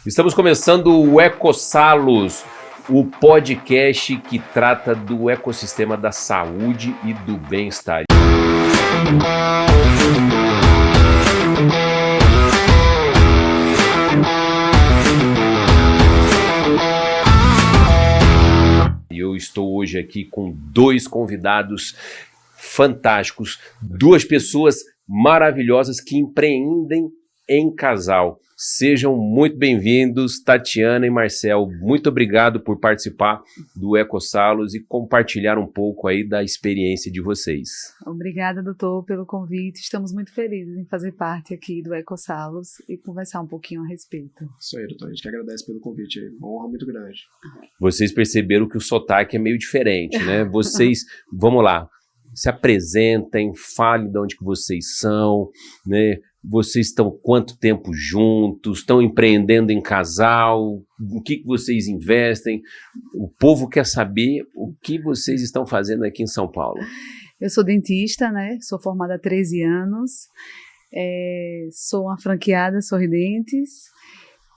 Estamos começando o EcoSalos, o podcast que trata do ecossistema da saúde e do bem-estar. Eu estou hoje aqui com dois convidados fantásticos, duas pessoas maravilhosas que empreendem em casal. Sejam muito bem-vindos, Tatiana e Marcel. Muito obrigado por participar do EcoSalos e compartilhar um pouco aí da experiência de vocês. Obrigada, doutor, pelo convite. Estamos muito felizes em fazer parte aqui do EcoSalos e conversar um pouquinho a respeito. Isso aí, doutor. A gente que agradece pelo convite aí. Uma honra muito grande. Vocês perceberam que o sotaque é meio diferente, né? Vocês, vamos lá, se apresentem, falem de onde que vocês são, né? Vocês estão quanto tempo juntos? Estão empreendendo em casal? O que vocês investem? O povo quer saber o que vocês estão fazendo aqui em São Paulo. Eu sou dentista, né? Sou formada há 13 anos. Sou uma franqueada Sorridentes.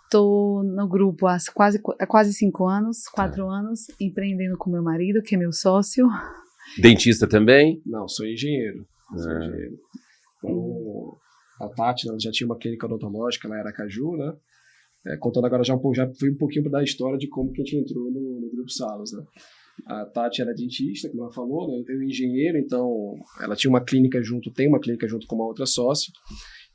Estou no grupo há quase 5 anos, 4 anos, empreendendo com meu marido, que é meu sócio. Dentista também? Não, sou engenheiro. Então, a Tati, ela já tinha uma clínica odontológica lá em Aracaju, né? Contando agora já fui um pouquinho da história de como que a gente entrou no Grupo Salos, né? A Tati era dentista, como ela falou, né? Eu tenho engenheiro, então ela tinha uma clínica junto, tem uma clínica junto com uma outra sócia,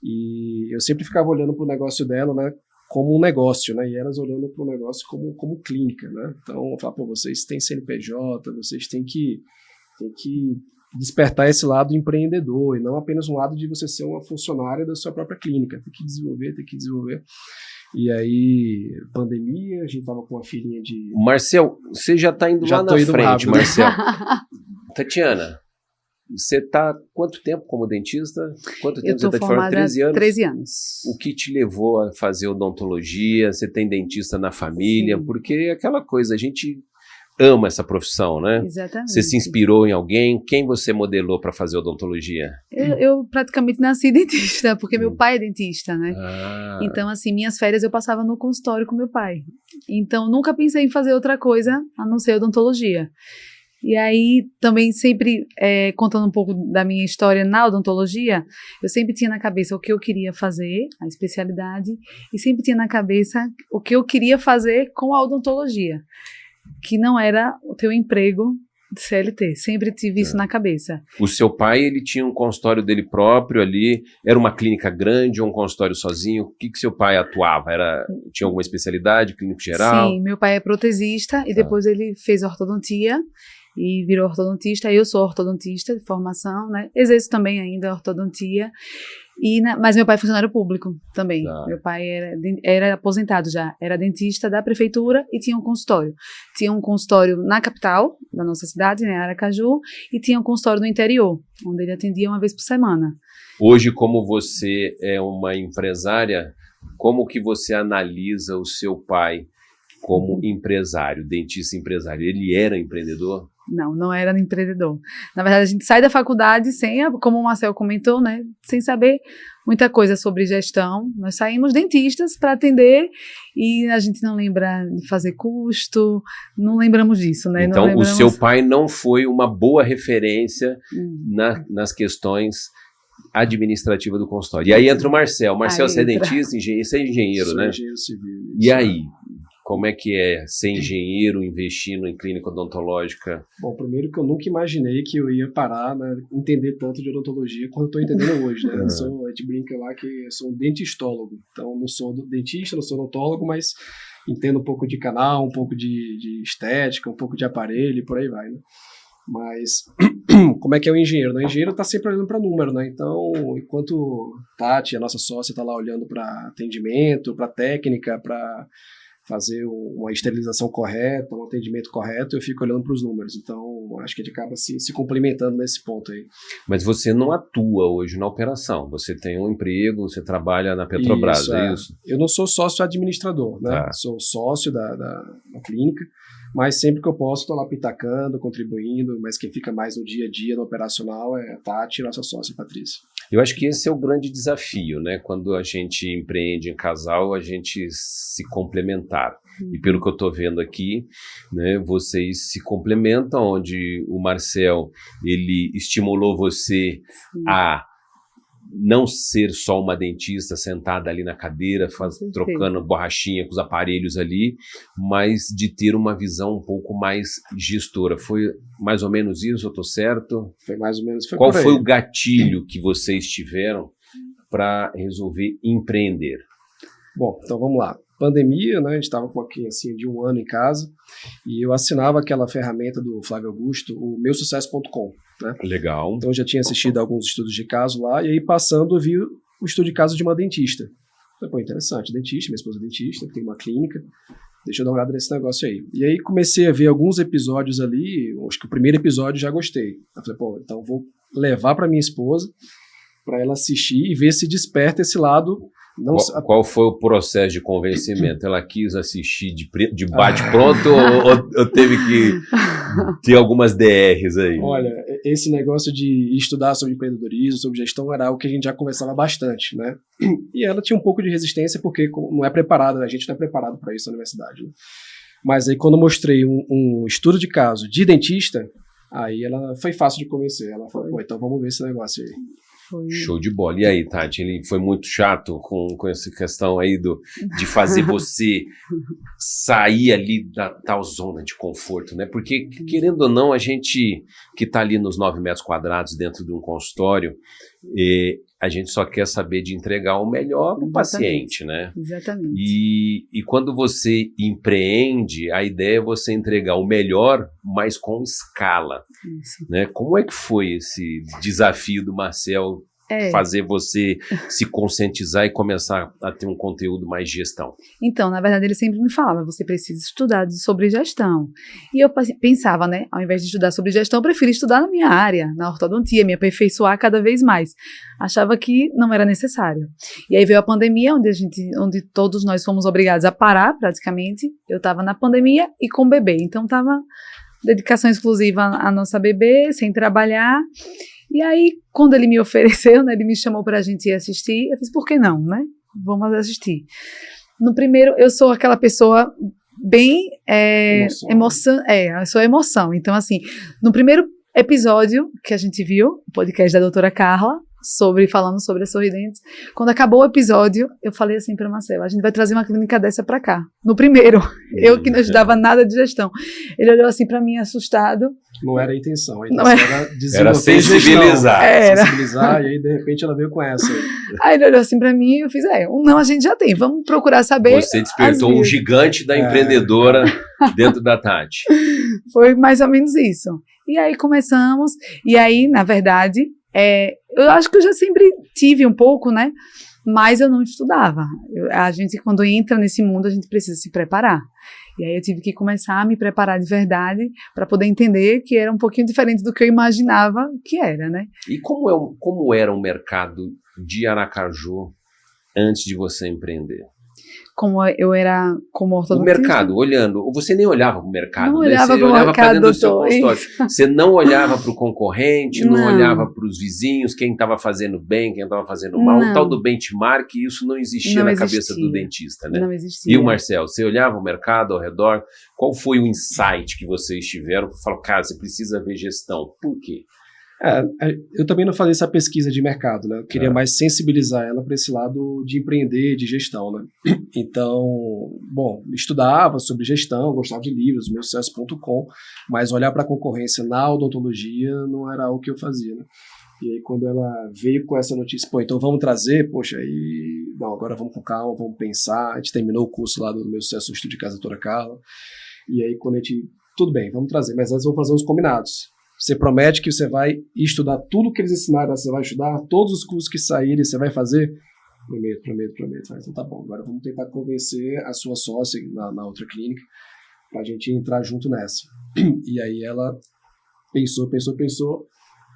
e eu sempre ficava olhando para o negócio dela, né? Como um negócio, né? E elas olhando para o negócio como clínica, né? Então, eu falava, pô, vocês têm CNPJ, vocês têm que despertar esse lado empreendedor e não apenas um lado de você ser uma funcionária da sua própria clínica. Tem que desenvolver. E aí, pandemia, a gente tava com uma filhinha de... Marcel, você já tá indo lá na frente, rápido. Marcel. Tatiana, você tá quanto tempo como dentista? Quanto tempo você tá de forma? 13 anos? 13 anos. O que te levou a fazer odontologia? Você tem dentista na família? Sim. Porque é aquela coisa, a gente ama essa profissão, né? Exatamente. Você se inspirou em alguém? Quem você modelou para fazer odontologia? Eu praticamente nasci dentista, porque meu pai é dentista, né? Então, assim, minhas férias eu passava no consultório com meu pai. Então, nunca pensei em fazer outra coisa a não ser odontologia. E aí, também sempre, contando um pouco da minha história na odontologia, eu sempre tinha na cabeça o que eu queria fazer, a especialidade, e sempre tinha na cabeça o que eu queria fazer com a odontologia, que não era o teu emprego de CLT. Sempre tive isso na cabeça. O seu pai, ele tinha um consultório dele próprio ali? Era uma clínica grande ou um consultório sozinho? O que seu pai atuava? Tinha alguma especialidade, clínico geral? Sim, meu pai é protesista e depois ele fez ortodontia e virou ortodontista. Eu sou ortodontista de formação, né? Exerço também ainda ortodontia. Mas meu pai é funcionário público também. Meu pai era aposentado já, era dentista da prefeitura e tinha um consultório. Tinha um consultório na capital da nossa cidade, né, Aracaju, e tinha um consultório no interior, onde ele atendia uma vez por semana. Hoje, como você é uma empresária, como que você analisa o seu pai como empresário, dentista empresário? Ele era empreendedor? Não era empreendedor. Na verdade, a gente sai da faculdade como o Marcel comentou, né, sem saber muita coisa sobre gestão. Nós saímos dentistas para atender e a gente não lembra de fazer custo, não lembramos disso, né? Então, o seu pai não foi uma boa referência nas questões administrativas do consultório. E aí entra o Marcel. Marcel, você é dentista, você é engenheiro, né? Engenheiro civil. E aí? Como é que é ser engenheiro investindo em clínica odontológica? Bom, primeiro que eu nunca imaginei que eu ia parar, né, entender tanto de odontologia quanto eu estou entendendo hoje, né? A gente brinca lá que eu sou um dentistólogo. Então, não sou dentista, não sou odontólogo, mas entendo um pouco de canal, um pouco de estética, um pouco de aparelho e por aí vai, né? Mas como é que é o engenheiro? O engenheiro está sempre olhando para número, né? Então, enquanto Tati, a nossa sócia, está lá olhando para atendimento, para técnica, para fazer uma esterilização correta, um atendimento correto, eu fico olhando para os números. Então, acho que a gente acaba se complementando nesse ponto aí. Mas você não atua hoje na operação. Você tem um emprego, você trabalha na Petrobras, é isso? Eu não sou sócio administrador, né? Sou sócio da clínica, mas sempre que eu posso estou lá pitacando, contribuindo, mas quem fica mais no dia a dia, no operacional, é a Tati e nossa sócia, Patrícia. Eu acho que esse é o grande desafio, né? Quando a gente empreende em casal, a gente se complementar. E pelo que eu estou vendo aqui, né, vocês se complementam, onde o Marcel, ele estimulou você a não ser só uma dentista sentada ali na cadeira, trocando borrachinha com os aparelhos ali, mas de ter uma visão um pouco mais gestora. Foi mais ou menos isso, eu estou certo? Foi mais ou menos. Qual foi o gatilho que vocês tiveram para resolver empreender? Bom, então vamos lá. Pandemia, né? A gente estava com aqui assim de 1 ano em casa e eu assinava aquela ferramenta do Flávio Augusto, o meusucesso.com, né? Legal. Então eu já tinha assistido alguns estudos de caso lá e aí passando eu vi o estudo de caso de uma dentista. Falei, pô, interessante, dentista, minha esposa é dentista, tem uma clínica, deixa eu dar uma olhada nesse negócio aí. E aí comecei a ver alguns episódios ali, acho que o primeiro episódio já gostei. Eu falei, pô, então vou levar para minha esposa para ela assistir e ver se desperta esse lado. Qual foi o processo de convencimento? Ela quis assistir de bate-pronto ou teve que ter algumas DRs aí? Olha, esse negócio de estudar sobre empreendedorismo, sobre gestão, era algo que a gente já conversava bastante, né? E ela tinha um pouco de resistência porque não é preparada, a gente não é preparado para isso na universidade, né? Mas aí quando eu mostrei um estudo de caso de dentista, aí ela foi fácil de convencer. Ela falou, pô, então vamos ver esse negócio aí. Show de bola. E aí, Tati, ele foi muito chato com essa questão aí de fazer você sair ali da tal zona de conforto, né? Porque, querendo ou não, a gente que está ali nos 9 metros quadrados dentro de um consultório, a gente só quer saber de entregar o melhor para o paciente, né? Exatamente. E quando você empreende, a ideia é você entregar o melhor, mas com escala. Isso. Né? Como é que foi esse desafio do Marcel fazer você se conscientizar e começar a ter um conteúdo mais de gestão? Então, na verdade, ele sempre me falava, você precisa estudar sobre gestão. E eu pensava, né, ao invés de estudar sobre gestão, eu prefiro estudar na minha área, na ortodontia, me aperfeiçoar cada vez mais. Achava que não era necessário. E aí veio a pandemia, onde todos nós fomos obrigados a parar, praticamente. Eu estava na pandemia e com o bebê, então estava dedicação exclusiva à nossa bebê, sem trabalhar. E aí, quando ele me ofereceu, né, ele me chamou para a gente ir assistir, eu fiz, por que não, né? Vamos assistir. No primeiro, eu sou aquela pessoa bem eu sou emoção. Então, assim, no primeiro episódio que a gente viu, o podcast da doutora Carla, falando sobre as sorridentes, quando acabou o episódio, eu falei assim para o Marcelo, a gente vai trazer uma clínica dessa para cá. No primeiro, eu que não estudava nada de gestão. Ele olhou assim para mim, assustado. Não era a intenção era sensibilizar. Sensibilizar, e aí de repente ela veio com essa. Aí ele olhou assim para mim e eu fiz, não, a gente já tem, vamos procurar saber. Você despertou o gigante da empreendedora dentro da Tati. Foi mais ou menos isso. E aí começamos, e aí, na verdade, eu acho que eu já sempre tive um pouco, né? Mas eu não estudava. A gente, quando entra nesse mundo, a gente precisa se preparar. E aí eu tive que começar a me preparar de verdade para poder entender que era um pouquinho diferente do que eu imaginava que era, né? E como era o mercado de Aracaju antes de você empreender? Como eu era como ortodontista. O mercado, olhando, você nem olhava para o mercado, não né? Olhava você olhava para dentro do seu consultório. Isso. Você não olhava para o concorrente, não olhava para os vizinhos, quem estava fazendo bem, quem estava fazendo mal. O tal do benchmark, isso não existia na cabeça do dentista, né? Não existia. E o Marcel, você olhava o mercado ao redor, qual foi o insight que vocês tiveram para falar, cara, você precisa ver gestão? Por quê? Eu também não fazia essa pesquisa de mercado, né? Eu queria mais sensibilizar ela para esse lado de empreender, de gestão, né? Então, bom, estudava sobre gestão, gostava de livros, meusucesso.com, mas olhar para a concorrência na odontologia não era algo que eu fazia, né? E aí quando ela veio com essa notícia, pô, então vamos trazer, poxa, aí, não, agora vamos com calma, vamos pensar, a gente terminou o curso lá do Meu Sucesso no Estúdio de Casa da Doutora Carla, e aí quando a gente, tudo bem, vamos trazer, mas antes vamos fazer uns combinados. Você promete que você vai estudar tudo que eles ensinaram, você vai estudar todos os cursos que saírem, você vai fazer? Prometo. Então tá bom, agora vamos tentar convencer a sua sócia na outra clínica pra gente entrar junto nessa. E aí ela pensou,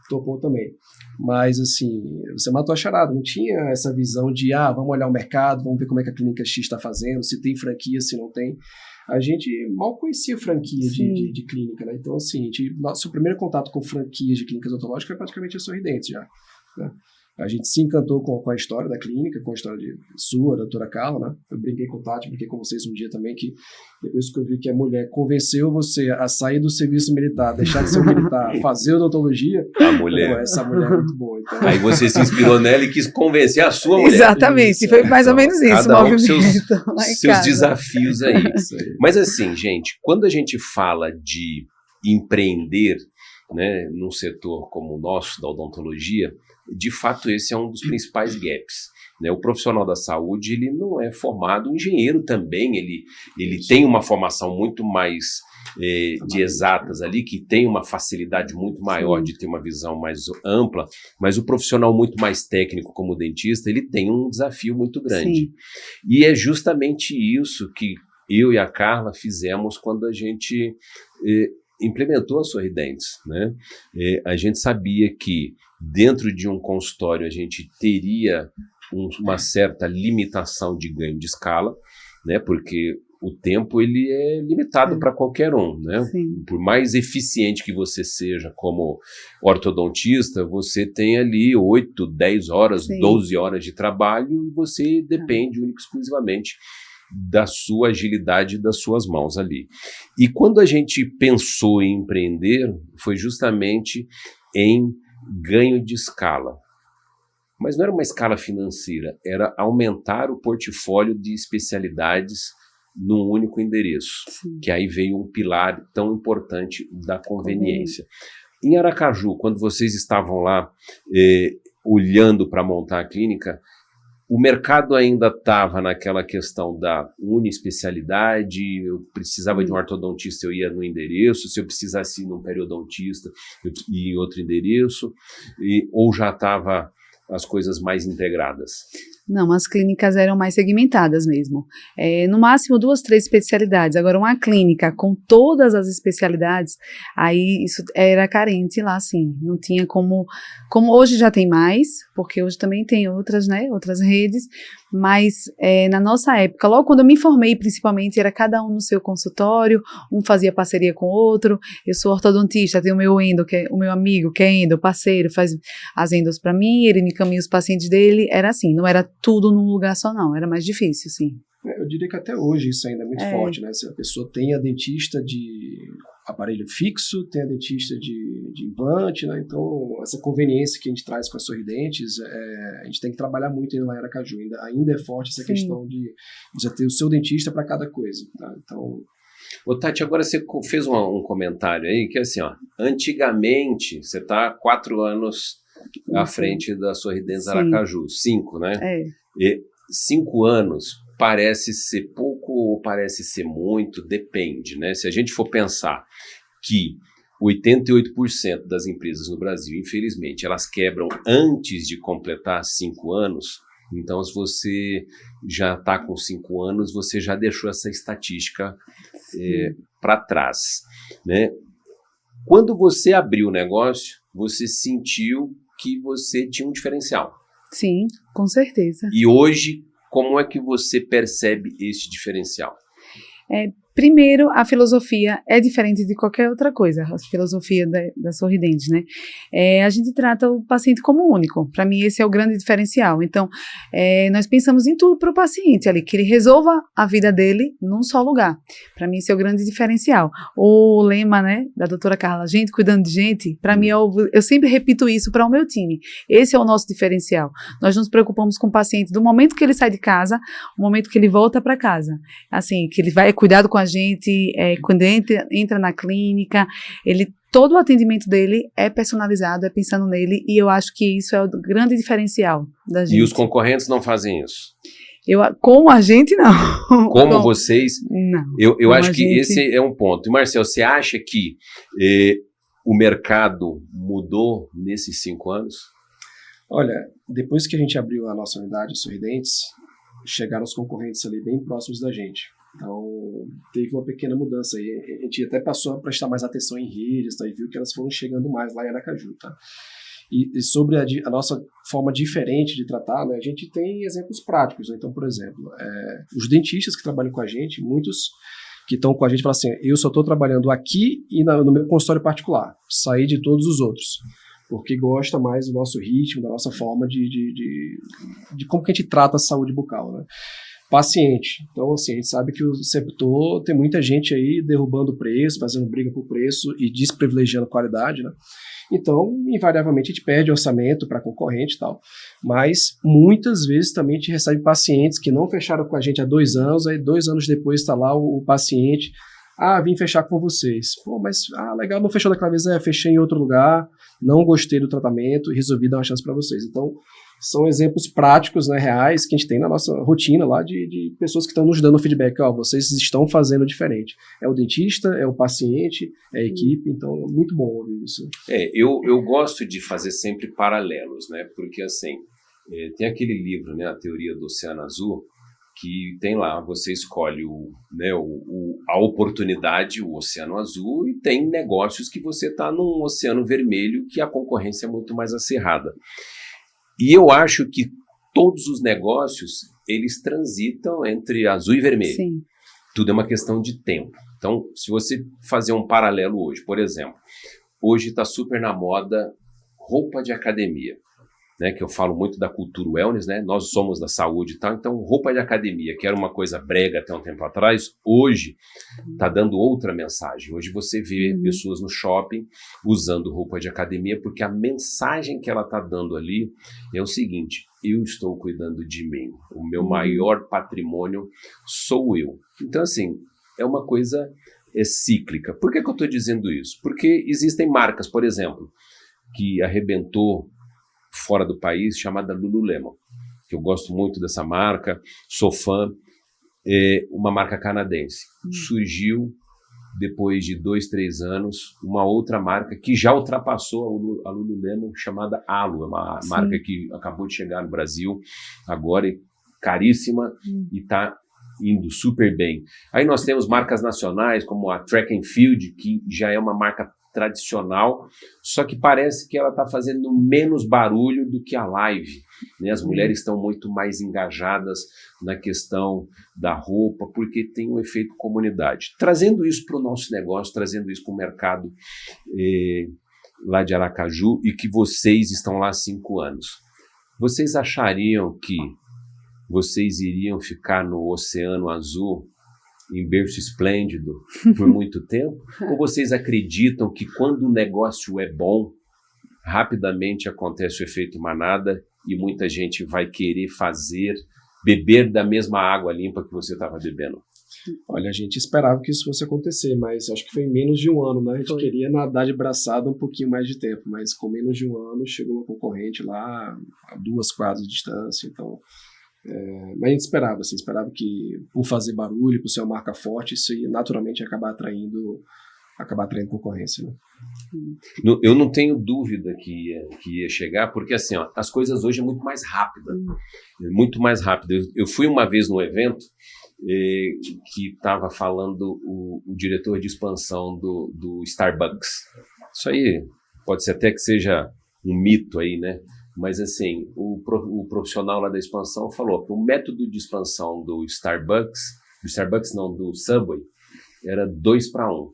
topou também. Mas assim, você matou a charada, não tinha essa visão de, vamos olhar o mercado, vamos ver como é que a clínica X está fazendo, se tem franquia, se não tem. A gente mal conhecia franquia de clínica, né? Então, assim, nosso primeiro contato com franquias de clínicas odontológicas é praticamente a Sorridentes já, né? A gente se encantou com a história da clínica, com a história de sua, da doutora Carla, né? Eu brinquei com o Tati, brinquei com vocês um dia também, que depois que eu vi que a mulher convenceu você a sair do serviço militar, deixar de ser militar, fazer odontologia, essa mulher é muito boa. Então... Aí você se inspirou nela e quis convencer a sua mulher. Exatamente, foi mais ou menos isso. Cada um com seus desafios aí. Mas assim, gente, quando a gente fala de empreender, né, num setor como o nosso, da odontologia, de fato esse é um dos principais gaps, né? O profissional da saúde, ele não é formado, o engenheiro também, ele tem uma formação muito mais de exatas ali, que tem uma facilidade muito maior de ter uma visão mais ampla, mas o profissional muito mais técnico como o dentista, ele tem um desafio muito grande. Sim. E é justamente isso que eu e a Carla fizemos quando a gente implementou a Sorridentes, né? A gente sabia que dentro de um consultório a gente teria uma certa limitação de ganho de escala, né? Porque o tempo ele é limitado para qualquer um, né? Sim. Por mais eficiente que você seja como ortodontista, você tem ali 8, 10 horas, Sim. 12 horas de trabalho e você depende única e exclusivamente da sua agilidade, das suas mãos ali. E quando a gente pensou em empreender, foi justamente em ganho de escala. Mas não era uma escala financeira, era aumentar o portfólio de especialidades num único endereço, Sim. que aí veio um pilar tão importante da conveniência. Em Aracaju, quando vocês estavam lá olhando para montar a clínica, o mercado ainda estava naquela questão da uniespecialidade, eu precisava de um ortodontista, eu ia no endereço, se eu precisasse ir num periodontista, eu ia em outro endereço, ou já estava as coisas mais integradas? Não, as clínicas eram mais segmentadas mesmo. No máximo 2, 3 especialidades. Agora, uma clínica com todas as especialidades, aí isso era carente lá, sim. Não tinha como hoje já tem mais, porque hoje também tem outras, né, outras redes, mas na nossa época, logo quando eu me formei, principalmente, era cada um no seu consultório, um fazia parceria com o outro. Eu sou ortodontista, tenho o meu endo, que é o meu amigo, que é endo, parceiro, faz as endos para mim, ele me encaminha os pacientes dele, era assim, não era tudo num lugar só não, era mais difícil, sim. Eu diria que até hoje isso ainda é muito forte, né? Se a pessoa tem a dentista de aparelho fixo, tem a dentista de implante, né? Então, essa conveniência que a gente traz com as Sorridentes, a gente tem que trabalhar muito lá em Aracaju. Ainda é forte essa Sim. questão de você ter o seu dentista para cada coisa, tá? Então... Ô, Tati, agora você fez um comentário aí que é assim, ó, antigamente, você está 4 anos à frente da Sorridentes Aracaju, 5, né? E 5 anos parece ser pouco ou parece ser muito, depende, né? Se a gente for pensar que 88% das empresas no Brasil, infelizmente, elas quebram antes de completar 5 anos, então se você já está com 5 anos, você já deixou essa estatística para trás, né? Quando você abriu o negócio, você sentiu que você tinha um diferencial. Sim, com certeza. E hoje, como é que você percebe esse diferencial? Primeiro, a filosofia é diferente de qualquer outra coisa, a filosofia da Sorridentes, né? A gente trata o paciente como único. Para mim, esse é o grande diferencial. Então, nós pensamos em tudo para o paciente ali, que ele resolva a vida dele num só lugar. Para mim, esse é o grande diferencial. O lema, né, da doutora Carla, gente cuidando de gente, para mim, eu sempre repito isso para o meu time. Esse é o nosso diferencial. Nós nos preocupamos com o paciente do momento que ele sai de casa, o momento que ele volta para casa. Assim, que ele vai cuidado com a gente, quando entra na clínica, todo o atendimento dele é personalizado, é pensando nele, e eu acho que isso é o grande diferencial da gente. E os concorrentes não fazem isso? Como a gente, não. Como vocês? Não. Eu acho que esse é um ponto. E, Marcelo, você acha que o mercado mudou nesses 5 anos? Olha, depois que a gente abriu a nossa unidade Sorridentes, chegaram os concorrentes ali bem próximos da gente. Então, teve uma pequena mudança aí. A gente até passou a prestar mais atenção em redes, tá? E viu que elas foram chegando mais lá em Aracaju, tá? E sobre a nossa forma diferente de tratar, né, a gente tem exemplos práticos, né? Então, por exemplo, os dentistas que trabalham com a gente, muitos que estão com a gente falam assim, eu só estou trabalhando aqui e no meu consultório particular, saí de todos os outros. porque gosta mais do nosso ritmo, da nossa forma de como que a gente trata a saúde bucal, né? Paciente. Então, assim, a gente sabe que o receptor tem muita gente aí derrubando o preço, fazendo briga por preço e desprivilegiando a qualidade, né? Então, invariavelmente, a gente perde orçamento para concorrente e tal. Mas, muitas vezes, também a gente recebe pacientes que não fecharam com a gente há 2 anos, aí 2 anos depois está lá o paciente, vim fechar com vocês. Pô, mas, legal, não fechou daquela vez, fechei em outro lugar, não gostei do tratamento e resolvi dar uma chance para vocês. Então, são exemplos práticos, né, reais, que a gente tem na nossa rotina lá de pessoas que estão nos dando feedback. Vocês estão fazendo diferente. É o dentista, é o paciente, é a equipe, então é muito bom ouvir isso. Eu gosto de fazer sempre paralelos, né, porque assim, tem aquele livro, né, A Teoria do Oceano Azul, que tem lá, você escolhe a oportunidade, o oceano azul, e tem negócios que você está num oceano vermelho, que a concorrência é muito mais acirrada. E eu acho que todos os negócios, eles transitam entre azul e vermelho. Sim. Tudo é uma questão de tempo. Então, se você fazer um paralelo hoje, por exemplo, hoje está super na moda roupa de academia, né, que eu falo muito da cultura wellness, né, nós somos da saúde e tal, então roupa de academia, que era uma coisa brega até um tempo atrás, hoje está dando outra mensagem. Hoje você vê pessoas no shopping usando roupa de academia, porque a mensagem que ela está dando ali é o seguinte: eu estou cuidando de mim, o meu maior patrimônio sou eu. Então, assim, é uma coisa cíclica. Por que eu estou dizendo isso? Porque existem marcas, por exemplo, que arrebentou fora do país, chamada Lululemon, que eu gosto muito dessa marca, sou fã, uma marca canadense. Surgiu, depois de 2, 3 anos, uma outra marca que já ultrapassou a Lululemon, chamada Alo, é uma marca que acabou de chegar no Brasil, agora é caríssima e está indo super bem. Aí nós temos marcas nacionais, como a Track and Field, que já é uma marca tradicional, só que parece que ela está fazendo menos barulho do que a Live, né? As mulheres estão muito mais engajadas na questão da roupa, porque tem um efeito comunidade. Trazendo isso para o nosso negócio, trazendo isso para o mercado lá de Aracaju, e que vocês estão lá há 5 anos. Vocês achariam que vocês iriam ficar no Oceano Azul, em berço esplêndido, por muito tempo? Ou vocês acreditam que quando o negócio é bom, rapidamente acontece o efeito manada e muita gente vai querer beber da mesma água limpa que você estava bebendo? Olha, a gente esperava que isso fosse acontecer, mas acho que foi em menos de 1 ano, né? A gente queria nadar de braçada um pouquinho mais de tempo, mas com menos de 1 ano chegou uma concorrente lá a 2 quadras de distância, então... mas a gente esperava que por fazer barulho, por ser uma marca forte, isso ia naturalmente acabar atraindo concorrência, né? Eu não tenho dúvida que ia chegar, porque assim, as coisas hoje é muito mais rápida, muito mais rápida. Eu fui uma vez num evento que estava falando o diretor de expansão do Starbucks. Isso aí pode ser até que seja um mito aí, né? Mas assim, o profissional lá da expansão falou que o método de expansão do Subway, era 2-1.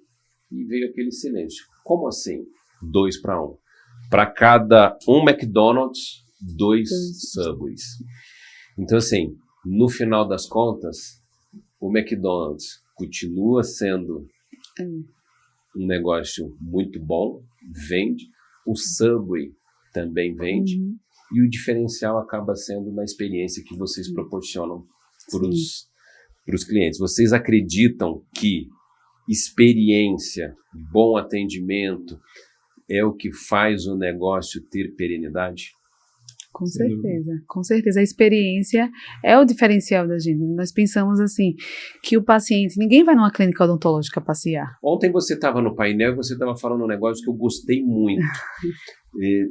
E veio aquele silêncio. Como assim 2-1? Para cada um McDonald's, 2 Subways. Então assim, no final das contas, o McDonald's continua sendo um negócio muito bom, vende, o Subway também vende, e o diferencial acaba sendo na experiência que vocês proporcionam para os clientes. Vocês acreditam que experiência, bom atendimento é o que faz o negócio ter perenidade? Com certeza, com certeza. A experiência é o diferencial da gente. Nós pensamos assim, que o paciente, ninguém vai numa clínica odontológica passear. Ontem você estava no painel e você estava falando um negócio que eu gostei muito.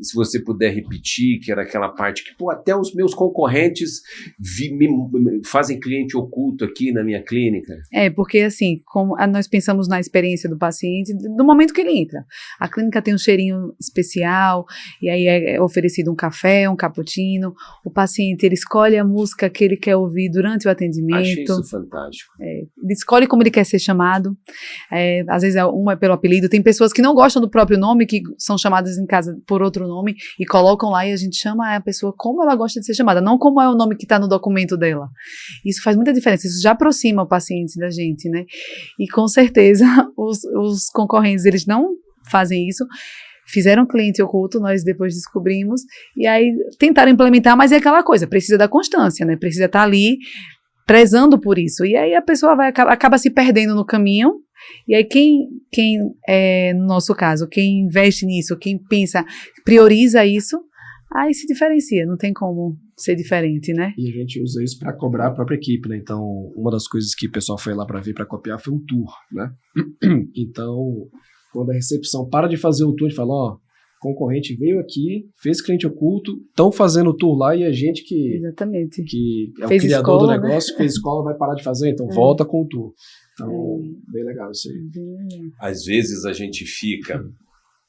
Se você puder repetir, que era aquela parte que, até os meus concorrentes fazem cliente oculto aqui na minha clínica. Porque assim, como nós pensamos na experiência do paciente, do momento que ele entra. A clínica tem um cheirinho especial, e aí é oferecido um café, um cappuccino, o paciente, ele escolhe a música que ele quer ouvir durante o atendimento. Achei isso fantástico. Ele escolhe como ele quer ser chamado, às vezes um é pelo apelido, tem pessoas que não gostam do próprio nome, que são chamadas em casa por outro nome e colocam lá e a gente chama a pessoa como ela gosta de ser chamada, não como é o nome que está no documento dela. Isso faz muita diferença, isso já aproxima o paciente da gente, né? E com certeza os concorrentes, eles não fazem isso. Fizeram cliente oculto, nós depois descobrimos, e aí tentaram implementar, mas é aquela coisa, precisa da constância, né? Precisa estar ali prezando por isso. E aí a pessoa acaba se perdendo no caminho, e aí quem no nosso caso, quem investe nisso, quem pensa, prioriza isso, aí se diferencia, não tem como ser diferente, né? E a gente usa isso para cobrar a própria equipe, né? Então, uma das coisas que o pessoal foi lá para ver, para copiar, foi o tour, né? Então, quando a recepção para de fazer o tour, a gente fala, ó, concorrente veio aqui, fez cliente oculto, estão fazendo o tour lá e a gente Exatamente. que é fez o criador escola, do negócio, fez escola, vai parar de fazer, então volta com o tour. Então, bem legal isso aí. Às vezes a gente fica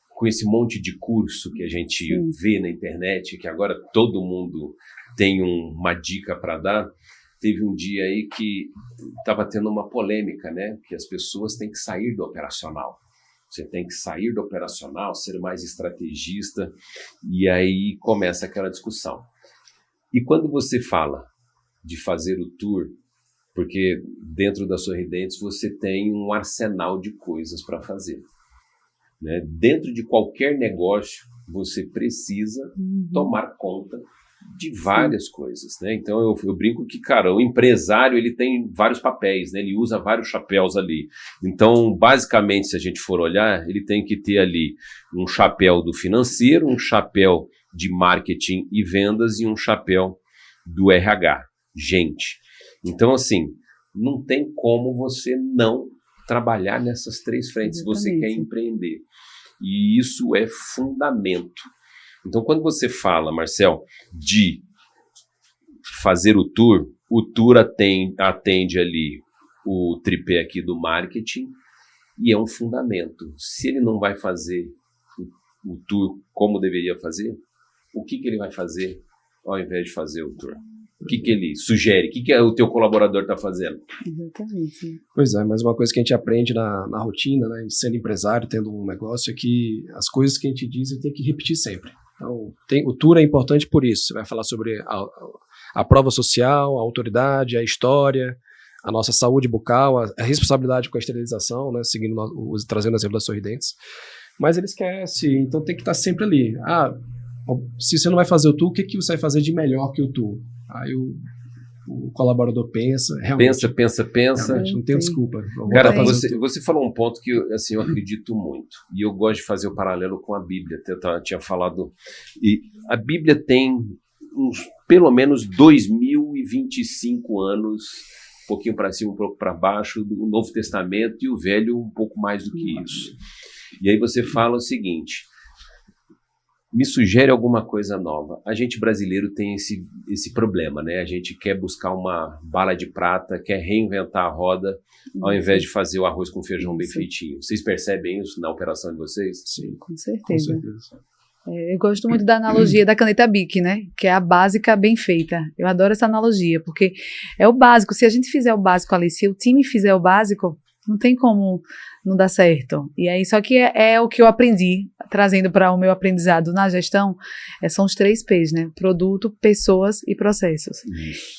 com esse monte de curso que a gente vê na internet, que agora todo mundo tem uma dica para dar. Teve um dia aí que estava tendo uma polêmica, né? Que as pessoas têm que sair do operacional. Você tem que sair do operacional, ser mais estrategista, e aí começa aquela discussão. E quando você fala de fazer o tour, porque dentro da Sorridentes você tem um arsenal de coisas para fazer, né? Dentro de qualquer negócio, você precisa tomar conta de várias coisas, né? Então eu brinco que, cara, o empresário ele tem vários papéis, né? Ele usa vários chapéus ali. Então, basicamente, se a gente for olhar, ele tem que ter ali um chapéu do financeiro, um chapéu de marketing e vendas e um chapéu do RH, gente. Então, assim, não tem como você não trabalhar nessas três frentes se você quer empreender. E isso é fundamento. Então, quando você fala, Marcel, de fazer o tour atende ali o tripé aqui do marketing e é um fundamento. Se ele não vai fazer o tour como deveria fazer, o que ele vai fazer ao invés de fazer o tour? O que ele sugere? O que o teu colaborador está fazendo? Exatamente. Pois é, mas uma coisa que a gente aprende na rotina, né, sendo empresário, tendo um negócio, é que as coisas que a gente diz, a gente tem que repetir sempre. Então, o tour é importante por isso. Você vai falar sobre a prova social, a autoridade, a história, a nossa saúde bucal, a responsabilidade com a esterilização, né, trazendo o exemplo das Sorridentes. Mas ele esquece, então tem que estar sempre ali. Se você não vai fazer o tour, o que você vai fazer de melhor que o tour? Aí o colaborador pensa, realmente. Pensa. Realmente, não tem desculpa. Cara, você falou um ponto que assim, eu acredito muito. E eu gosto de fazer o paralelo com a Bíblia. Eu tinha falado. E a Bíblia tem pelo menos 2025 anos, um pouquinho para cima, um pouco para baixo, do Novo Testamento, e o Velho um pouco mais do que isso. E aí você fala o seguinte: me sugere alguma coisa nova. A gente brasileiro tem esse problema, né? A gente quer buscar uma bala de prata, quer reinventar a roda, ao invés de fazer o arroz com feijão bem feitinho. Vocês percebem isso na operação de vocês? Sim, com certeza. Eu gosto muito da analogia da caneta Bic, né? Que é a básica bem feita. Eu adoro essa analogia, porque é o básico. Se a gente fizer o básico ali, se o time fizer o básico, não tem como não dar certo. E aí, só que é o que eu aprendi, trazendo para o meu aprendizado na gestão, são os 3 P's, né? Produto, pessoas e processos.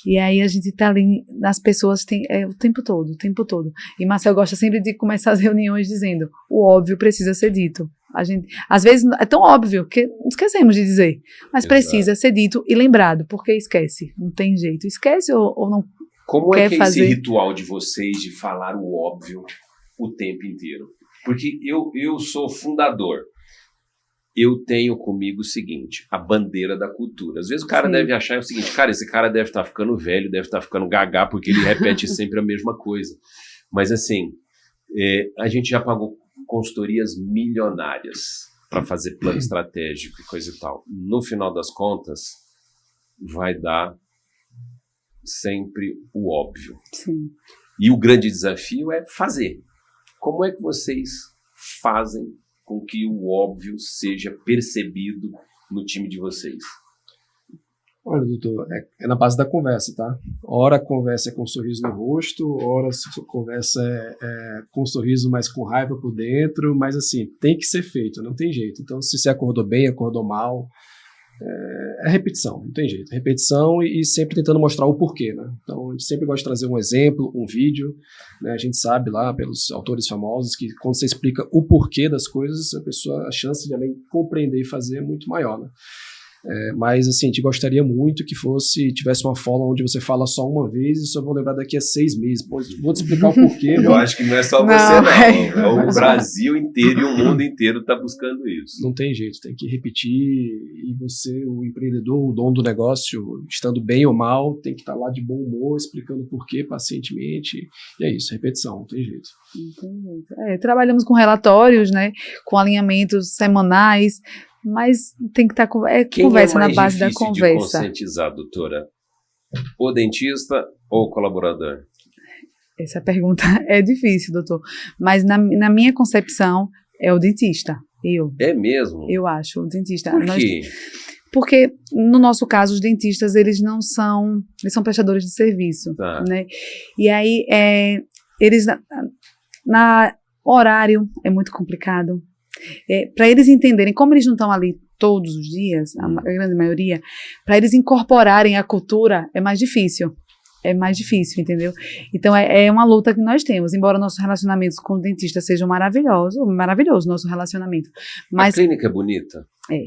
E aí a gente tá ali nas pessoas o tempo todo. E Marcel gosta sempre de começar as reuniões dizendo, o óbvio precisa ser dito. A gente, às vezes é tão óbvio que esquecemos de dizer, mas precisa ser dito e lembrado, porque esquece, não tem jeito. Esquece ou não. Como é que é fazer esse ritual de vocês de falar o óbvio o tempo inteiro? Porque eu sou fundador. Eu tenho comigo o seguinte, a bandeira da cultura. Às vezes o cara deve achar o seguinte, cara, esse cara deve estar ficando velho, deve estar ficando gagá, porque ele repete sempre a mesma coisa. Mas assim, a gente já pagou consultorias milionárias para fazer plano estratégico e coisa e tal. No final das contas, vai dar sempre o óbvio. Sim. E o grande desafio é fazer. Como é que vocês fazem com que o óbvio seja percebido no time de vocês? Olha, doutor, é na base da conversa, tá? Ora a conversa é com um sorriso no rosto, ora a conversa é com um sorriso, mas com raiva por dentro, mas assim, tem que ser feito, não tem jeito. Então, se você acordou bem, acordou mal, é repetição, não tem jeito. Repetição e sempre tentando mostrar o porquê, né? Então, a gente sempre gosta de trazer um exemplo, um vídeo, né? A gente sabe lá, pelos autores famosos, que quando você explica o porquê das coisas, a chance de alguém compreender e fazer é muito maior, né? Mas assim, a gente gostaria muito que tivesse uma forma onde você fala só uma vez e só vou lembrar daqui a 6 meses. Pô, vou te explicar o porquê. Eu acho que não é só você, não. É o Brasil inteiro e o mundo inteiro está buscando isso. Não tem jeito, tem que repetir. E você, o empreendedor, o dono do negócio, estando bem ou mal, tem que estar lá de bom humor, explicando o porquê pacientemente. E é isso, repetição, não tem jeito. Trabalhamos com relatórios, né, com alinhamentos semanais, mas tem que estar conversa na base da conversa. Quem é mais difícil de conscientizar, doutora? O dentista ou o colaborador? Essa pergunta é difícil, doutor. Mas na minha concepção, é o dentista. É mesmo? Eu acho, o dentista. Por quê? Porque, no nosso caso, os dentistas, eles são prestadores de serviço, né? E aí, eles, horário é muito complicado. Para eles entenderem, como eles não estão ali todos os dias, a grande maioria, para eles incorporarem a cultura é mais difícil. É mais difícil, entendeu? Então, é uma luta que nós temos. Embora nossos relacionamentos com o dentista sejam maravilhoso nosso relacionamento. Mas, a clínica é bonita? É.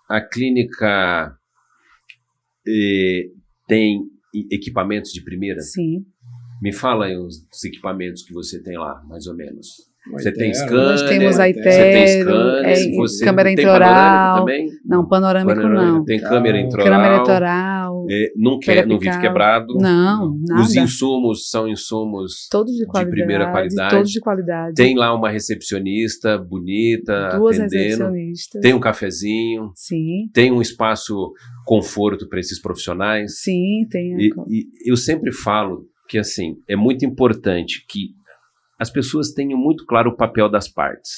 A clínica tem equipamentos de primeira? Sim. Me fala aí os equipamentos que você tem lá, mais ou menos. Você tem scanner? Nós temos você tem scanner, câmera intraoral. Também? Não, panorâmico não. Tem câmera intraoral. Câmera intraoral. Não vive quebrado. Não, nada. Os insumos são insumos todos de primeira qualidade. Todos de qualidade. Tem lá uma recepcionista bonita, 2 atendendo. recepcionistas. Tem um cafezinho. Sim. Tem um espaço conforto para esses profissionais. Sim, tem. E eu sempre falo que assim, é muito importante que as pessoas tenham muito claro o papel das partes.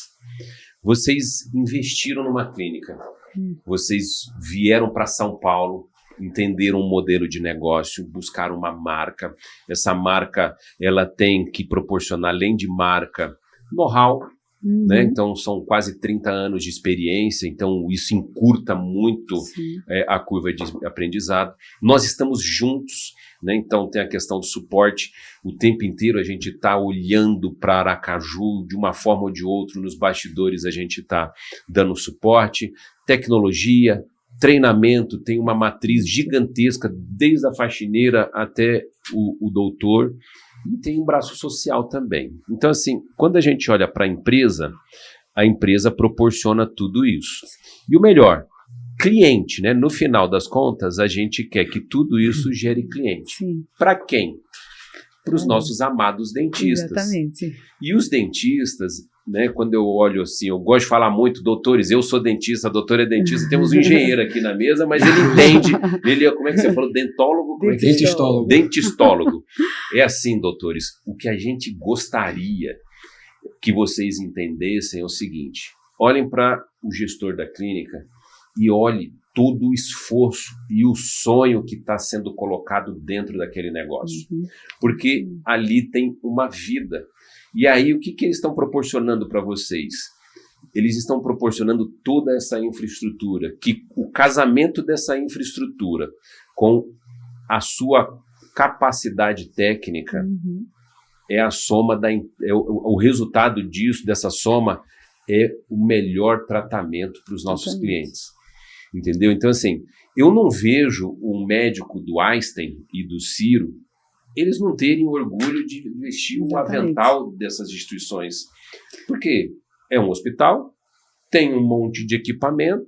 Vocês investiram numa clínica, vocês vieram para São Paulo, entenderam um modelo de negócio, buscaram uma marca. Essa marca, ela tem que proporcionar, além de marca, know-how, né? Então são quase 30 anos de experiência, então isso encurta muito a curva de aprendizado. Nós estamos juntos, né? Então tem a questão do suporte, o tempo inteiro a gente está olhando para Aracaju de uma forma ou de outra, nos bastidores a gente está dando suporte, tecnologia, treinamento, tem uma matriz gigantesca, desde a faxineira até o doutor, e tem um braço social também. Então, assim, quando a gente olha para a empresa proporciona tudo isso. E o melhor, cliente, né? No final das contas, a gente quer que tudo isso gere cliente. Para quem? Para os nossos amados dentistas. Exatamente. E os dentistas, né, quando eu olho assim, eu gosto de falar muito, doutores, eu sou dentista, a doutora é dentista, temos um engenheiro aqui na mesa, mas ele entende, como é que você falou, dentólogo? Dentistólogo. Dentistólogo. É assim, doutores, o que a gente gostaria que vocês entendessem é o seguinte, olhem para o gestor da clínica e olhe todo o esforço e o sonho que está sendo colocado dentro daquele negócio. Porque ali tem uma vida. E aí, o que eles estão proporcionando para vocês? Eles estão proporcionando toda essa infraestrutura, que o casamento dessa infraestrutura com a sua capacidade técnica é a soma, o resultado disso, dessa soma, é o melhor tratamento para os nossos clientes. Entendeu? Então, assim, eu não vejo um médico do Einstein e do Ciro, eles não terem orgulho de vestir o avental dessas instituições. Porque é um hospital, tem um monte de equipamento,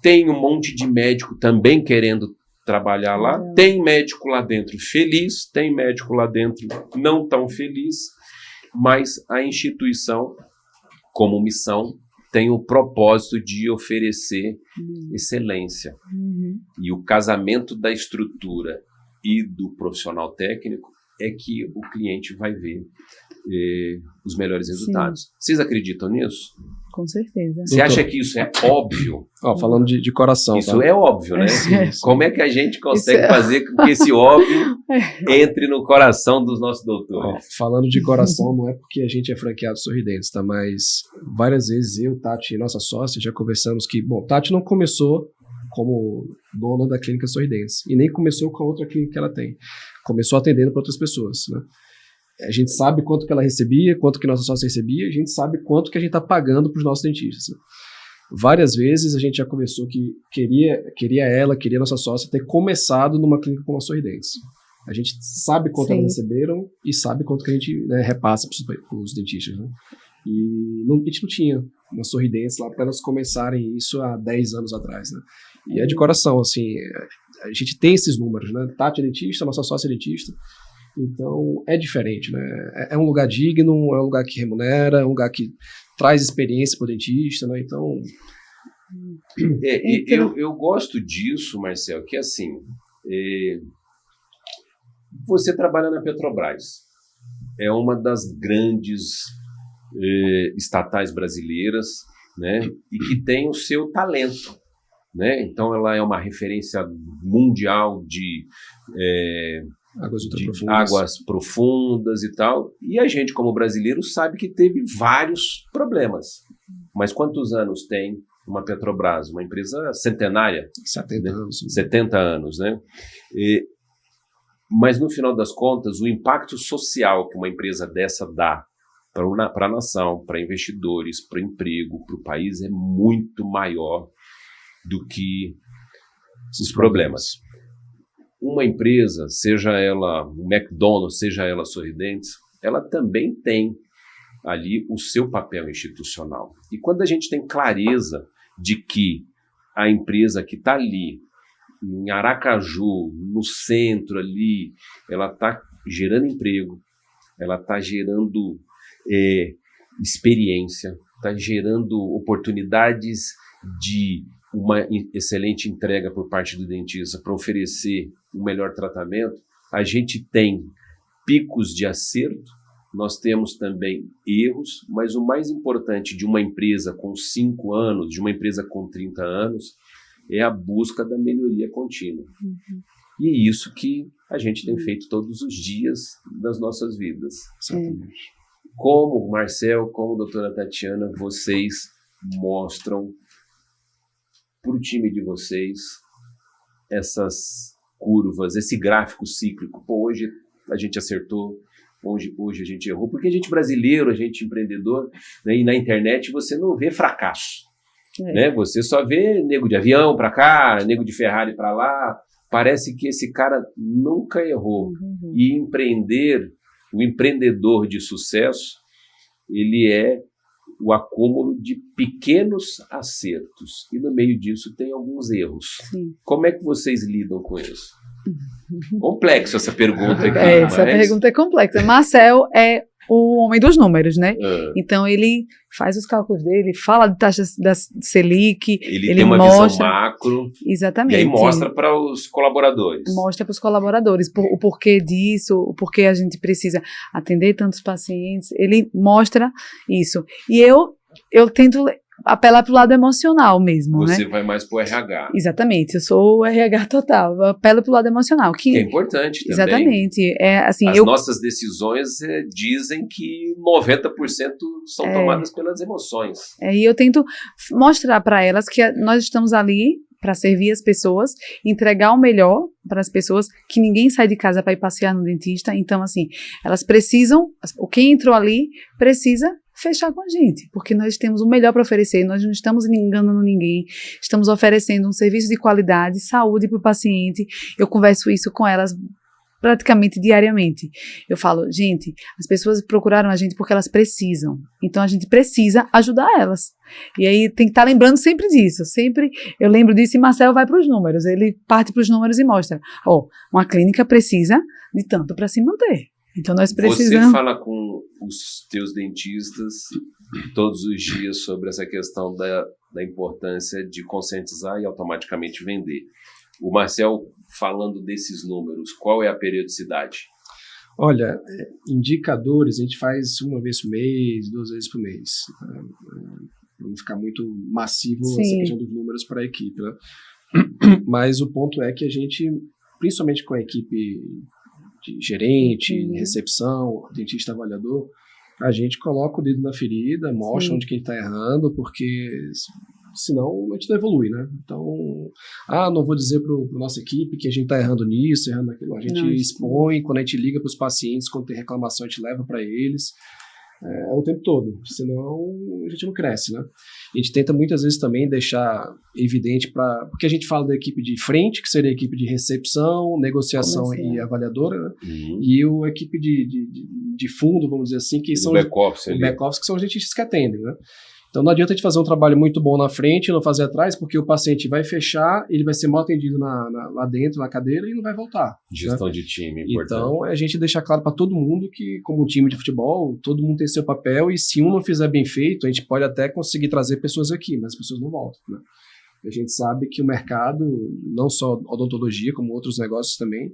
tem um monte de médico também querendo trabalhar lá, tem médico lá dentro feliz, tem médico lá dentro não tão feliz, mas a instituição, como missão, tem o propósito de oferecer excelência. E o casamento da estrutura e do profissional técnico é que o cliente vai ver os melhores resultados. Vocês acreditam nisso? Com certeza. Você acha que isso é óbvio? Falando de coração. Isso tá? é óbvio, né? Sim. Como é que a gente consegue fazer com que esse óbvio entre no coração dos nossos doutores? Falando de coração, não é porque a gente é franqueado Sorridentes, tá? Mas várias vezes eu, Tati e nossa sócia já conversamos que, Tati não começou como dona da clínica Sorridentes e nem começou com a outra clínica que ela tem. Começou atendendo para outras pessoas, né? A gente sabe quanto que ela recebia, quanto que nossa sócia recebia, a gente sabe quanto que a gente está pagando para os nossos dentistas. Várias vezes a gente já conversou que queria nossa sócia ter começado numa clínica como a Sorridentes. A gente sabe quanto Sim. elas receberam e sabe quanto que a gente, né, repassa para os dentistas. Né? E a gente não tinha uma Sorridentes lá para elas começarem isso há 10 anos atrás. Né? E é de coração, assim, a gente tem esses números, né? Tati é dentista, nossa sócia é dentista. Então, é diferente, né? É um lugar digno, é um lugar que remunera, é um lugar que traz experiência para o dentista, né? Então... Eu gosto disso, Marcel, que assim, você trabalha na Petrobras, é uma das grandes estatais brasileiras, né? E que tem o seu talento, né? Então, ela é uma referência mundial de águas profundas e tal. E a gente, como brasileiro, sabe que teve vários problemas. Mas quantos anos tem uma Petrobras, uma empresa centenária? 70 anos. 70 anos, né? Mas, no final das contas, o impacto social que uma empresa dessa dá para a nação, para investidores, para o emprego, para o país, é muito maior do que os problemas. Uma empresa, seja ela um McDonald's, seja ela Sorridentes, ela também tem ali o seu papel institucional. E quando a gente tem clareza de que a empresa que está ali, em Aracaju, no centro ali, ela está gerando emprego, ela está gerando experiência, está gerando oportunidades de uma excelente entrega por parte do dentista para oferecer um melhor tratamento, a gente tem picos de acerto, nós temos também erros, mas o mais importante de uma empresa com 5 anos, de uma empresa com 30 anos, é a busca da melhoria contínua. Uhum. E é isso que a gente tem feito todos os dias das nossas vidas. Exatamente. Como Marcel, como a doutora Tatiana, vocês mostram para o time de vocês essas curvas, esse gráfico cíclico. Hoje a gente acertou, hoje a gente errou, porque a gente brasileiro, a gente empreendedor, né, e na internet você não vê fracasso. Né? Você só vê nego de avião para cá, nego de Ferrari para lá. Parece que esse cara nunca errou. Uhum. E empreender, o empreendedor de sucesso, ele é o acúmulo de pequenos acertos. E no meio disso tem alguns erros. Sim. Como é que vocês lidam com isso? Complexo essa pergunta aqui. Essa pergunta é complexa. Marcel é o homem dos números, né? Então ele faz os cálculos dele, fala de taxas da Selic, ele tem uma visão macro. Exatamente. E aí mostra para os colaboradores. Mostra para os colaboradores o porquê disso, o porquê a gente precisa atender tantos pacientes. Ele mostra isso. E eu tento apelar para o lado emocional mesmo, Você né? vai mais para o RH. Exatamente, eu sou o RH total, eu apelo para o lado emocional. Que é importante também. Exatamente. Assim, as nossas decisões dizem que 90% são tomadas pelas emoções. E eu tento mostrar para elas que nós estamos ali para servir as pessoas, entregar o melhor para as pessoas, que ninguém sai de casa para ir passear no dentista. Então, assim, elas precisam, quem entrou ali precisa fechar com a gente, porque nós temos o melhor para oferecer, nós não estamos enganando ninguém, estamos oferecendo um serviço de qualidade, saúde para o paciente. Eu converso isso com elas praticamente diariamente. Eu falo, gente, as pessoas procuraram a gente porque elas precisam, então a gente precisa ajudar elas. E aí tem que estar lembrando sempre disso, sempre eu lembro disso. E Marcel vai para os números, ele parte para os números e mostra, uma clínica precisa de tanto para se manter. Então nós precisamos... Você fala com os teus dentistas todos os dias sobre essa questão da importância de conscientizar e automaticamente vender. O Marcel, falando desses números, qual é a periodicidade? Olha, indicadores a gente faz uma vez por mês, 2 vezes por mês. não ficar muito massivo Sim. essa questão dos números para a equipe, né? Mas o ponto é que a gente, principalmente com a equipe de gerente, recepção, dentista avaliador, a gente coloca o dedo na ferida, mostra onde que a gente está errando, porque senão a gente não evolui, né? Então, não vou dizer para a nossa equipe que a gente está errando nisso, errando naquilo. A gente expõe, quando a gente liga para os pacientes, quando tem reclamação, a gente leva para eles. O tempo todo, senão a gente não cresce, né? A gente tenta muitas vezes também deixar evidente porque a gente fala da equipe de frente, que seria a equipe de recepção, negociação e avaliadora, né? E a equipe de fundo, vamos dizer assim, que são back-office, que são os dentistas que atendem, né? Então não adianta a gente fazer um trabalho muito bom na frente e não fazer atrás, porque o paciente vai fechar, ele vai ser mal atendido lá dentro, na cadeira, e não vai voltar. Gestão, né? de time, importante. Então, a gente deixar claro para todo mundo que, como um time de futebol, todo mundo tem seu papel, e se um não fizer bem feito, a gente pode até conseguir trazer pessoas aqui, mas as pessoas não voltam. Né? A gente sabe que o mercado, não só odontologia, como outros negócios também,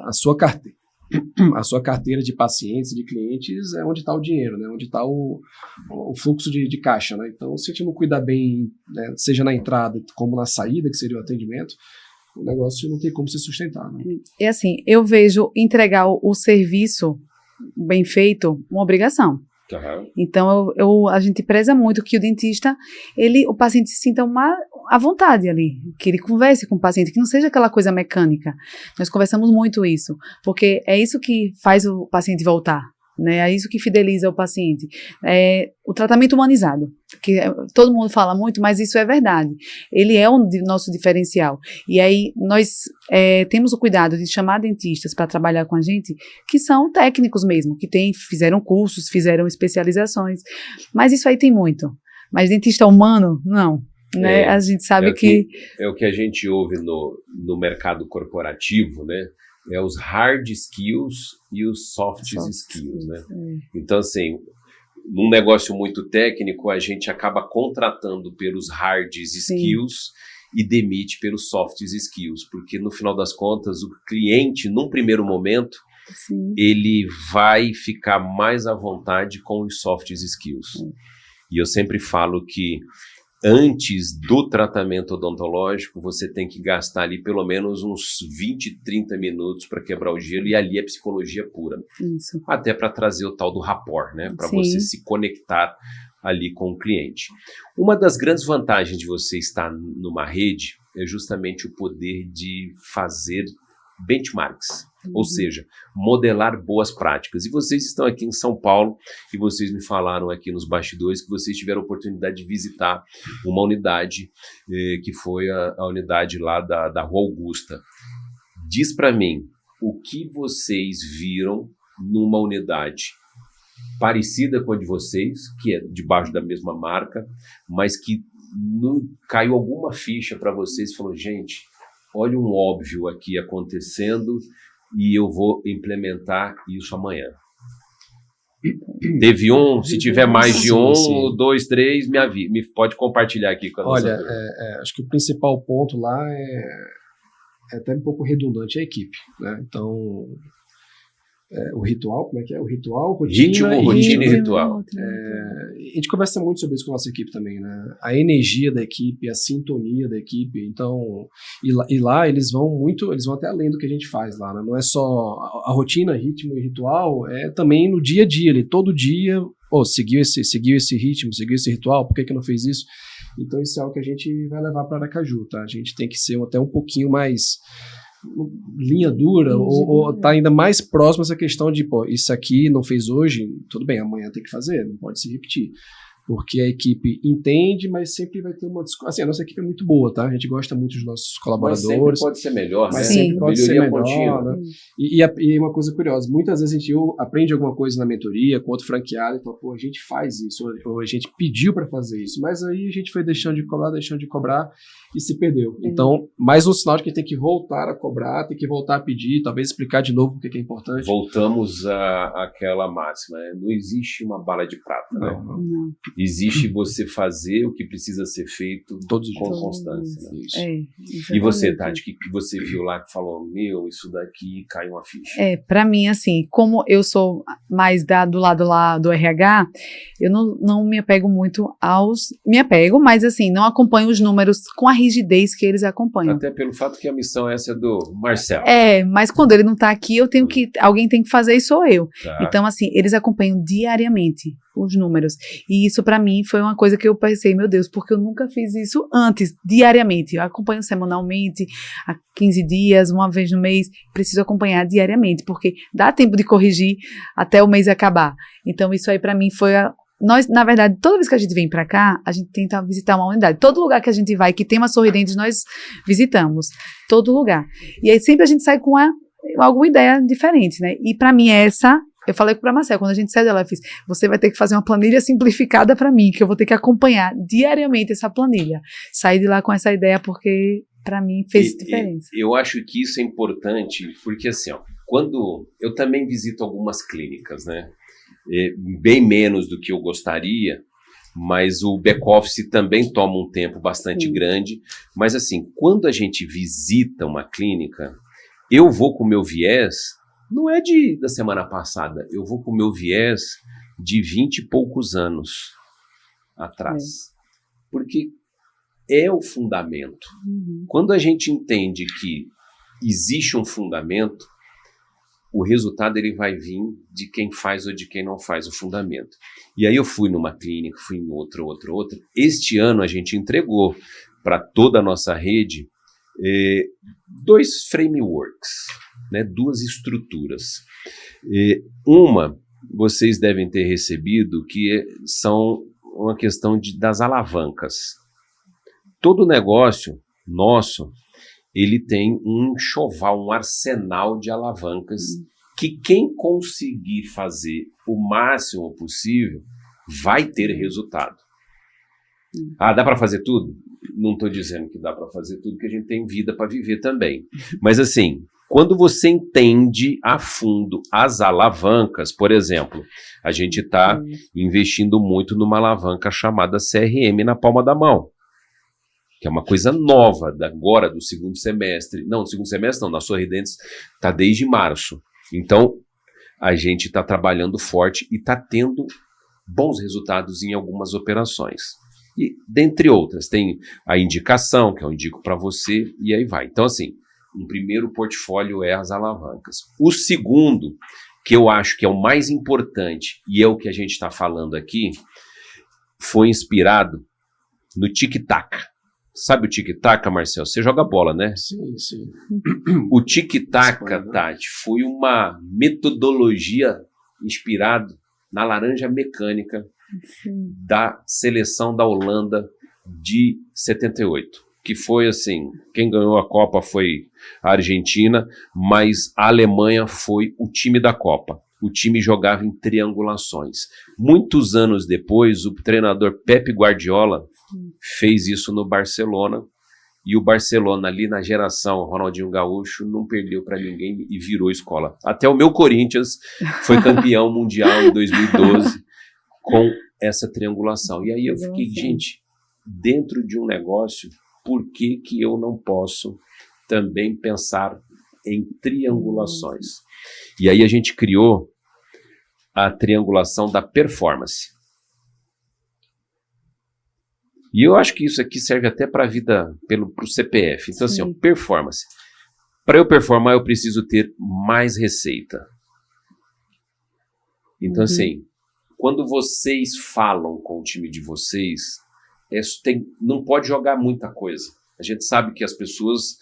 a sua carteira de pacientes, de clientes, é onde está o dinheiro, né? Onde está o fluxo de caixa. Né? Então, se a gente não cuidar bem, né, seja na entrada como na saída, que seria o atendimento, o negócio não tem como se sustentar. Né? É assim, eu vejo entregar o serviço bem feito uma obrigação. Então, a gente preza muito que o dentista, o paciente se sinta à vontade ali, que ele converse com o paciente, que não seja aquela coisa mecânica. Nós conversamos muito isso, porque é isso que faz o paciente voltar, né? É isso que fideliza o paciente. O tratamento humanizado, que todo mundo fala muito, mas isso é verdade. Ele é o nosso diferencial. E aí nós temos o cuidado de chamar dentistas para trabalhar com a gente, que são técnicos mesmo, que fizeram cursos, fizeram especializações. Mas isso aí tem muito. Mas dentista humano, não. Né? A gente sabe que... É o que a gente ouve no mercado corporativo, né? Os hard skills e os soft skills, né? Então, assim, num negócio muito técnico, a gente acaba contratando pelos hard skills e demite pelos soft skills, porque no final das contas, o cliente, num primeiro momento, ele vai ficar mais à vontade com os soft skills. E eu sempre falo que antes do tratamento odontológico, você tem que gastar ali pelo menos uns 20, 30 minutos para quebrar o gelo, e ali é psicologia pura. Isso. Até para trazer o tal do rapport, né? Para você se conectar ali com o cliente. Uma das grandes vantagens de você estar numa rede é justamente o poder de fazer benchmarks, ou seja, modelar boas práticas. E vocês estão aqui em São Paulo e vocês me falaram aqui nos bastidores que vocês tiveram a oportunidade de visitar uma unidade que foi a unidade lá da Rua Augusta. Diz para mim, o que vocês viram numa unidade parecida com a de vocês, que é debaixo da mesma marca, mas que caiu alguma ficha para vocês e falou, gente, olha um óbvio aqui acontecendo e eu vou implementar isso amanhã. Teve se tiver mais de dois, três, me pode compartilhar aqui com a nossa. Olha, acho que o principal ponto lá é até um pouco redundante a equipe, né? Então, o ritual, como é que é? O ritual, rotina e ritual. A gente conversa muito sobre isso com a nossa equipe também, né? A energia da equipe, a sintonia da equipe. Então, e lá eles vão até além do que a gente faz lá, né? Não é só a rotina, ritmo e ritual, é também no dia a dia, ali, todo dia, seguiu esse ritmo, seguiu esse ritual, por que não fez isso? Então, isso é algo que a gente vai levar para Aracaju, tá? A gente tem que ser até um pouquinho mais linha dura, ou tá ainda mais próximo essa questão de, isso aqui não fez hoje, tudo bem, amanhã tem que fazer, não pode se repetir. Porque a equipe entende, mas sempre vai ter uma discussão. Assim, a nossa equipe é muito boa, tá? A gente gosta muito dos nossos colaboradores. Mas sempre pode ser melhor, mas né? sempre pode ser melhor, né? E uma coisa curiosa, muitas vezes a gente aprende alguma coisa na mentoria com outro franqueado e fala, a gente faz isso, ou a gente pediu para fazer isso, mas aí a gente foi deixando de cobrar e se perdeu. Então, mais um sinal de que a gente tem que voltar a cobrar, tem que voltar a pedir, talvez explicar de novo o que é importante. Voltamos àquela máxima, né? Não existe uma bala de prata, né? Não. Existe você fazer o que precisa ser feito Todos os com dias. constância. Né? Isso. E você, Tati, o que você viu lá que falou, isso daqui caiu uma ficha? Pra mim, assim, como eu sou mais do lado lá do RH, eu não me apego muito me apego, mas assim, não acompanho os números com a rigidez que eles acompanham. Até pelo fato que a missão essa é do Marcelo. Mas quando ele não tá aqui, alguém tem que fazer e sou eu. Tá. Então, assim, eles acompanham diariamente os números. E isso, pra mim, foi uma coisa que eu pensei, meu Deus, porque eu nunca fiz isso antes, diariamente. Eu acompanho semanalmente, há 15 dias, uma vez no mês, preciso acompanhar diariamente, porque dá tempo de corrigir até o mês acabar. Então, isso aí, pra mim, foi nós, na verdade, toda vez que a gente vem pra cá, a gente tenta visitar uma unidade. Todo lugar que a gente vai, que tem uma Sorridentes, nós visitamos. Todo lugar. E aí, sempre a gente sai com alguma ideia diferente, né? E pra mim, eu falei para a Marcela, quando a gente saiu dela, eu fiz, você vai ter que fazer uma planilha simplificada para mim, que eu vou ter que acompanhar diariamente essa planilha. Saí de lá com essa ideia porque, para mim, fez diferença. Eu acho que isso é importante, porque assim, quando eu também visito algumas clínicas, né? Bem menos do que eu gostaria, mas o back-office também toma um tempo bastante grande. Mas assim, quando a gente visita uma clínica, eu vou com o meu viés. Não é da semana passada, eu vou com o meu viés de 20 e poucos anos atrás. Porque é o fundamento. Quando a gente entende que existe um fundamento, o resultado ele vai vir de quem faz ou de quem não faz o fundamento. E aí eu fui numa clínica, fui em outra. Este ano a gente entregou para toda a nossa rede 2 frameworks, né, 2 estruturas. Uma, vocês devem ter recebido, que são uma questão das alavancas. Todo negócio nosso, ele tem um enxoval, um arsenal de alavancas, que quem conseguir fazer o máximo possível vai ter resultado. Dá para fazer tudo? Não estou dizendo que dá para fazer tudo, porque a gente tem vida para viver também. Mas assim, quando você entende a fundo as alavancas, por exemplo, a gente está investindo muito numa alavanca chamada CRM na palma da mão, que é uma coisa nova, agora do segundo semestre. Não, do segundo semestre não, na Sorridentes está desde março. Então, a gente está trabalhando forte e está tendo bons resultados em algumas operações. E, dentre outras, tem a indicação, que eu indico para você, e aí vai. Então, assim, um primeiro portfólio é as alavancas. O segundo, que eu acho que é o mais importante, e é o que a gente está falando aqui, foi inspirado no tic-tac. Sabe o tic-tac, Marcelo? Você joga bola, né? Sim, sim. O tic-tac, Tati, foi uma metodologia inspirada na laranja mecânica da seleção da Holanda de 78, que foi assim, quem ganhou a Copa foi a Argentina, mas a Alemanha foi o time da Copa. O time jogava em triangulações. Muitos anos depois, o treinador Pepe Guardiola fez isso no Barcelona, e o Barcelona ali na geração Ronaldinho Gaúcho não perdeu para ninguém e virou escola. Até o meu Corinthians foi campeão mundial em 2012 com essa triangulação. E aí eu fiquei, gente, dentro de um negócio, por que eu não posso também pensar em triangulações? E aí a gente criou a triangulação da performance. E eu acho que isso aqui serve até para a vida, para o CPF. Então, assim, performance. Para eu performar, eu preciso ter mais receita. Então, assim, quando vocês falam com o time de vocês, não pode jogar muita coisa. A gente sabe que as pessoas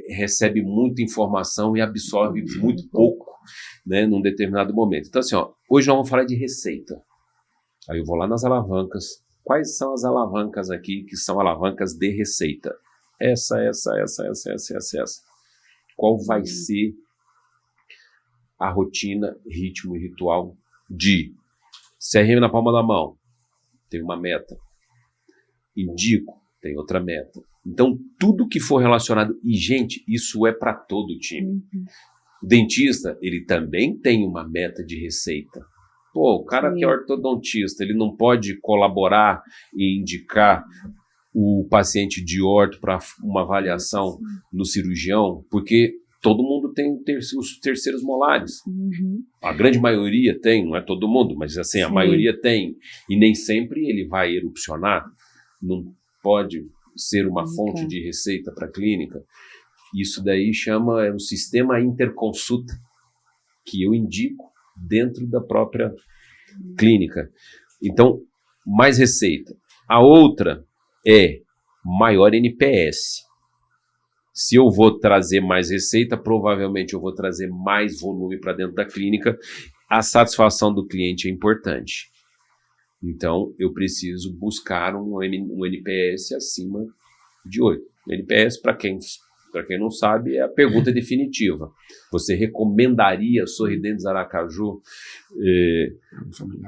recebem muita informação e absorvem muito pouco, né, num determinado momento. Então, assim, hoje nós vamos falar de receita. Aí eu vou lá nas alavancas. Quais são as alavancas aqui que são alavancas de receita? Essa. Qual vai ser a rotina, ritmo e ritual de CRM na palma da mão? Tem uma meta. Indico, tem outra meta. Então, tudo que for relacionado... E, gente, isso é para todo o time. O dentista, ele também tem uma meta de receita. Pô, o cara que é ortodontista, ele não pode colaborar e indicar o paciente de orto para uma avaliação no cirurgião, porque todo mundo tem os terceiros molares. A grande maioria tem, não é todo mundo, mas assim, a maioria tem. E nem sempre ele vai erupcionar. Não pode ser uma fonte de receita para a clínica. Isso daí chama um sistema interconsulta, que eu indico dentro da própria clínica. Então, mais receita. A outra é maior NPS. Se eu vou trazer mais receita, provavelmente eu vou trazer mais volume para dentro da clínica. A satisfação do cliente é importante. Então, eu preciso buscar um NPS acima de 8. NPS, para quem não sabe, é a pergunta definitiva. Você recomendaria Sorridentes Aracaju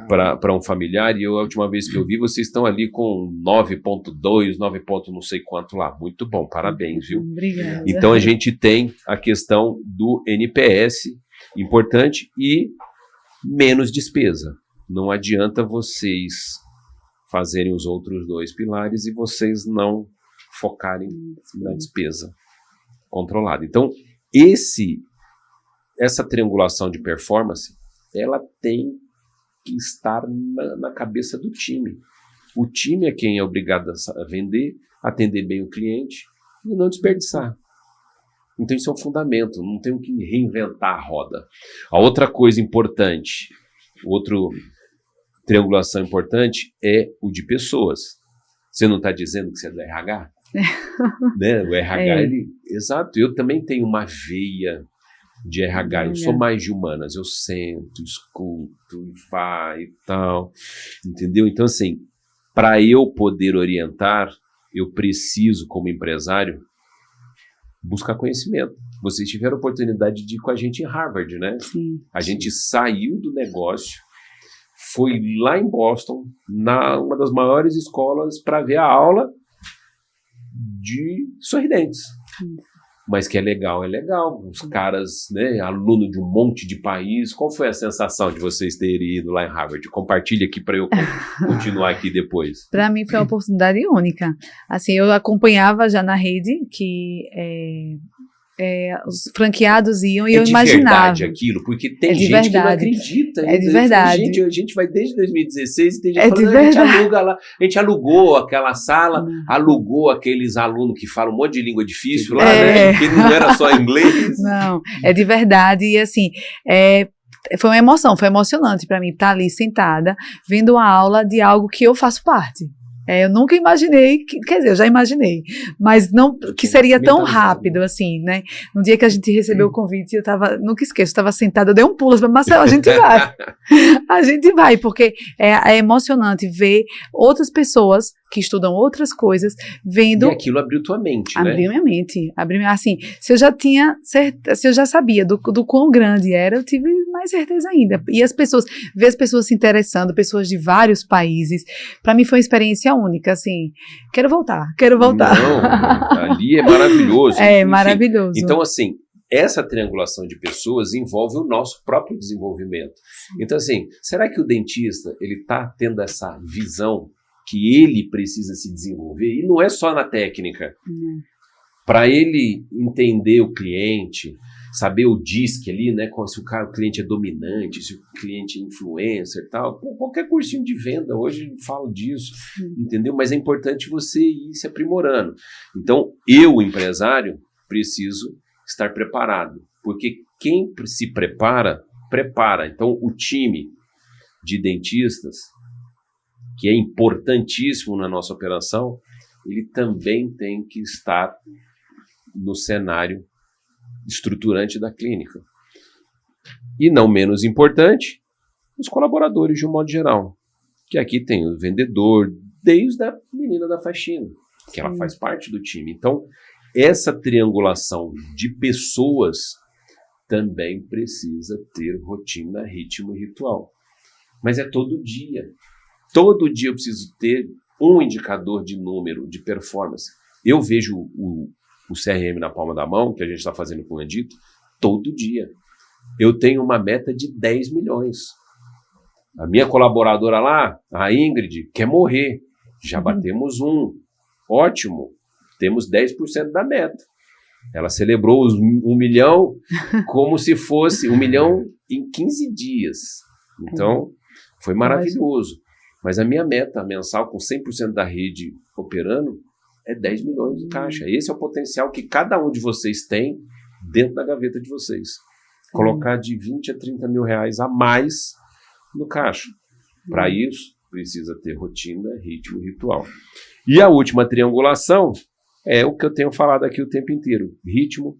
para um familiar? E a última vez que eu vi, vocês estão ali com 9.2, 9. Não sei quanto lá. Muito bom, parabéns, viu? Obrigada. Então, a gente tem a questão do NPS, importante, e menos despesa. Não adianta vocês fazerem os outros 2 pilares e vocês não focarem na despesa controlada. Então, essa triangulação de performance, ela tem que estar na cabeça do time. O time é quem é obrigado a vender, atender bem o cliente e não desperdiçar. Então, isso é um fundamento, não tem que reinventar a roda. A outra coisa importante, outra triangulação importante é o de pessoas. Você não está dizendo que você é do RH? Né? O RH, exato, eu também tenho uma veia de RH, eu sou mais de humanas, eu sento, escuto, vai e tal, entendeu? Então, assim, para eu poder orientar, eu preciso, como empresário, buscar conhecimento. Vocês tiveram a oportunidade de ir com a gente em Harvard, né? Sim. A gente saiu do negócio, foi lá em Boston, uma das maiores escolas, para ver a aula de Sorridentes. Mas que é legal. Os caras, né, aluno de um monte de país. Qual foi a sensação de vocês terem ido lá em Harvard? Compartilha aqui para eu continuar aqui depois. Para mim foi uma oportunidade única. Assim, eu acompanhava já na rede que os franqueados iam e eu imaginava. É de verdade aquilo, porque tem gente que não acredita. É de verdade. A gente vai desde 2016 e tem gente falando, a gente aluga lá, a gente alugou aquela sala, alugou aqueles alunos que falam um monte de língua difícil lá, né? Que não era só inglês. Não, é de verdade. E assim, foi uma emoção, foi emocionante para mim estar ali sentada, vendo uma aula de algo que eu faço parte. Eu nunca imaginei, quer dizer, eu já imaginei, mas não que seria tão rápido assim, né? No dia que a gente recebeu o convite, nunca esqueço, eu estava sentada, eu dei um pulo, mas Marcelo, a gente vai, porque é emocionante ver outras pessoas que estudam outras coisas, vendo... E aquilo abriu tua mente, né? Abriu minha mente, assim, se eu já sabia do quão grande era, eu tive mais certeza ainda. E ver as pessoas se interessando, pessoas de vários países, para mim foi uma experiência única, assim, quero voltar. Não, ali é maravilhoso. Enfim, maravilhoso. Então, assim, essa triangulação de pessoas envolve o nosso próprio desenvolvimento. Então, assim, será que o dentista, ele está tendo essa visão que ele precisa se desenvolver? E não é só na técnica. Para ele entender o cliente, saber o DISC ali, né? Se o cliente é dominante, se o cliente é influencer e tal. Qualquer cursinho de venda hoje fala disso, entendeu? Mas é importante você ir se aprimorando. Então, eu, empresário, preciso estar preparado. Porque quem se prepara. Então, o time de dentistas, que é importantíssimo na nossa operação, ele também tem que estar no cenário estruturante da clínica. E não menos importante, os colaboradores de um modo geral. Que aqui tem o vendedor, desde a menina da faxina, que ela faz parte do time. Então, essa triangulação de pessoas também precisa ter rotina, ritmo e ritual. Mas é todo dia. Todo dia eu preciso ter um indicador de número, de performance. Eu vejo o CRM na palma da mão, que a gente está fazendo com o Edito, todo dia. Eu tenho uma meta de 10 milhões. A minha colaboradora lá, a Ingrid, quer morrer. Já batemos ótimo, temos 10% da meta. Ela celebrou os 1 milhão como se fosse 1 milhão em 15 dias. Então, foi maravilhoso. Mas a minha meta mensal, com 100% da rede operando, é 10 milhões de caixa. Esse é o potencial que cada um de vocês tem dentro da gaveta de vocês. Colocar de 20 a 30 mil reais a mais no caixa. Para isso, precisa ter rotina, ritmo e ritual. E a última triangulação é o que eu tenho falado aqui o tempo inteiro. Ritmo,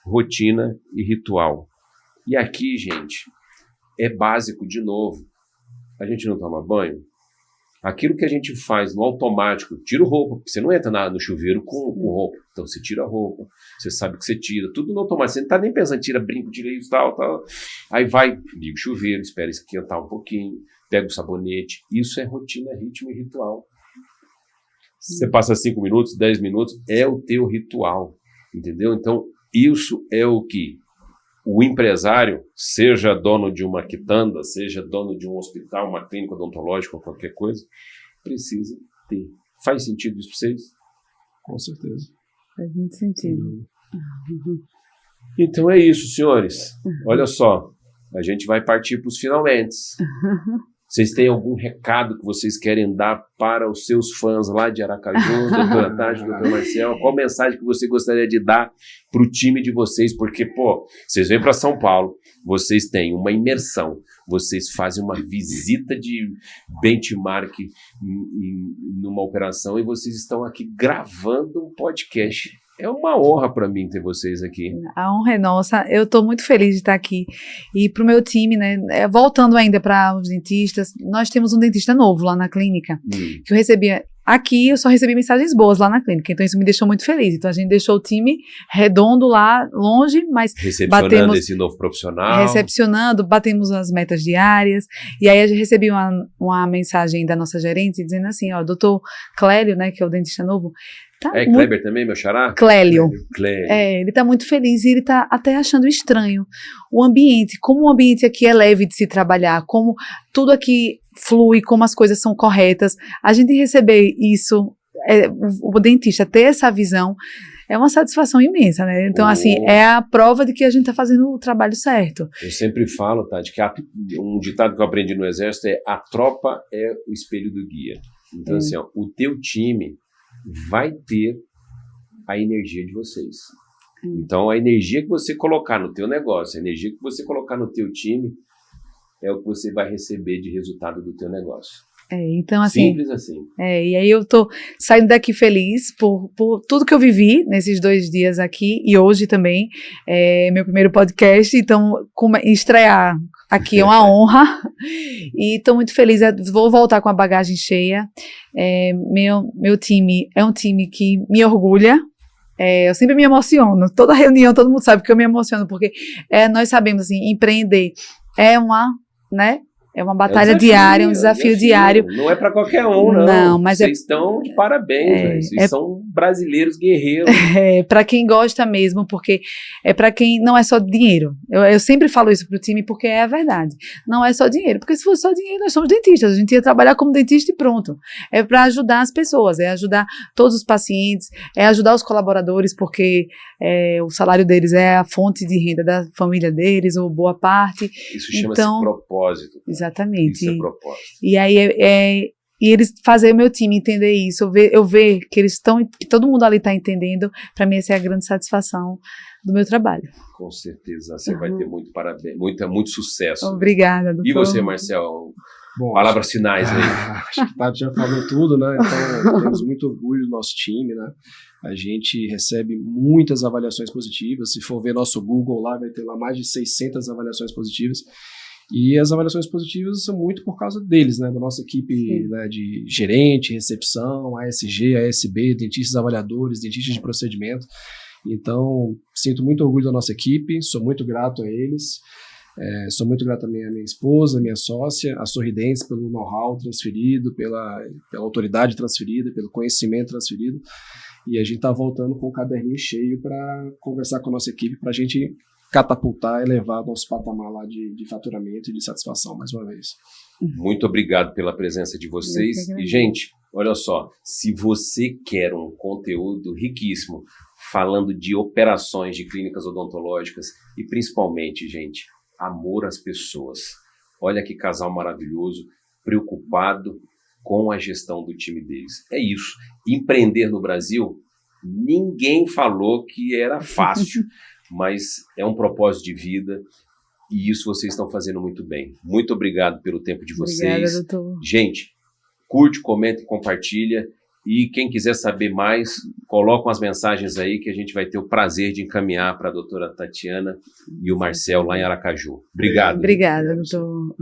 rotina e ritual. E aqui, gente, é básico de novo. A gente não toma banho. Aquilo que a gente faz no automático, tira roupa, porque você não entra no chuveiro com roupa. Então você tira a roupa, você sabe que você tira, tudo no automático. Você não está nem pensando, tira brinco, tira isso, tal. Aí vai, liga o chuveiro, espera esquentar um pouquinho, pega o sabonete. Isso é rotina, ritmo e ritual. Você passa 5 minutos, 10 minutos, é o teu ritual, entendeu? Então, isso é o que o empresário, seja dono de uma quitanda, seja dono de um hospital, uma clínica odontológica ou qualquer coisa, precisa ter. Faz sentido isso para vocês? Com certeza. Faz muito sentido. Então é isso, senhores. Olha só, a gente vai partir para os finalmente. Vocês têm algum recado que vocês querem dar para os seus fãs lá de Aracaju, doutora Tati, doutor Marcel? Qual mensagem que você gostaria de dar para o time de vocês? Porque, vocês vêm para São Paulo, vocês têm uma imersão, vocês fazem uma visita de benchmark numa operação e vocês estão aqui gravando um podcast. É uma honra para mim ter vocês aqui. A honra é nossa. Eu estou muito feliz de estar aqui. E para o meu time, né, voltando ainda para os dentistas, nós temos um dentista novo lá na clínica, que eu recebia. Aqui eu só recebi mensagens boas lá na clínica, então isso me deixou muito feliz. Então a gente deixou o time redondo lá, longe, mas recepcionando esse novo profissional. Recepcionando, batemos as metas diárias. E aí a gente recebeu uma mensagem da nossa gerente dizendo assim, doutor Clélio, né, que é o dentista novo, Kleber também, meu xará? Clélio. Ele tá muito feliz e ele tá até achando estranho o ambiente, como o ambiente aqui é leve de se trabalhar, como tudo aqui flui, como as coisas são corretas. A gente receber isso, o dentista ter essa visão, é uma satisfação imensa, né? Então, assim, é a prova de que a gente tá fazendo o trabalho certo. Eu sempre falo, Tati, que um ditado que eu aprendi no Exército é: a tropa é o espelho do guia. Então, assim, o teu time vai ter a energia de vocês. Então, a energia que você colocar no teu negócio, a energia que você colocar no teu time, é o que você vai receber de resultado do teu negócio. Então, assim, simples assim. E aí eu tô saindo daqui feliz por tudo que eu vivi nesses 2 dias aqui e hoje também, meu primeiro podcast, então estrear aqui é uma honra e estou muito feliz, vou voltar com a bagagem cheia. Meu time é um time que me orgulha. Eu sempre me emociono, toda reunião todo mundo sabe que eu me emociono, porque nós sabemos assim, empreender é uma batalha diária, um desafio diário. Não é para qualquer um, não. Não, mas vocês estão de parabéns, vocês são brasileiros guerreiros. Para quem gosta mesmo, porque é para quem não é só dinheiro. Eu sempre falo isso pro time porque é a verdade. Não é só dinheiro, porque se fosse só dinheiro, nós somos dentistas. A gente ia trabalhar como dentista e pronto. É para ajudar as pessoas, é ajudar todos os pacientes, é ajudar os colaboradores, porque o salário deles é a fonte de renda da família deles, ou boa parte. Isso chama-se propósito. Exatamente. Isso é propósito. E aí e eles fazerem o meu time entender isso, eu ver que eles estão, que todo mundo ali está entendendo, para mim essa é a grande satisfação do meu trabalho. Com certeza, você vai ter muito parabéns, muito sucesso. Obrigada, doutor. E você, Marcel? Palavras finais aí. Acho que o Tati já falou tudo, né? Então, temos muito orgulho do nosso time, né? A gente recebe muitas avaliações positivas. Se for ver nosso Google lá, vai ter lá mais de 600 avaliações positivas. E as avaliações positivas são muito por causa deles, né? Da nossa equipe, né, de gerente, recepção, ASG, ASB, dentistas avaliadores, dentistas de procedimento. Então, sinto muito orgulho da nossa equipe, sou muito grato a eles. Sou muito grato também à minha esposa, à minha sócia, a Sorridentes, pelo know-how transferido, pela autoridade transferida, pelo conhecimento transferido. E a gente está voltando com o caderninho cheio para conversar com a nossa equipe, para a gente catapultar e levar ao nosso patamar lá de faturamento e de satisfação, mais uma vez. Muito obrigado pela presença de vocês. E, gente, olha só, se você quer um conteúdo riquíssimo falando de operações de clínicas odontológicas e principalmente, gente, amor às pessoas. Olha que casal maravilhoso, preocupado com a gestão do time deles. É isso. Empreender no Brasil, ninguém falou que era fácil, mas é um propósito de vida e isso vocês estão fazendo muito bem. Muito obrigado pelo tempo de vocês. Obrigada, doutor. Gente, curte, comenta e compartilha. E quem quiser saber mais, coloca umas mensagens aí que a gente vai ter o prazer de encaminhar para a doutora Tatiana e o Marcel lá em Aracaju. Obrigado. Obrigada, doutor.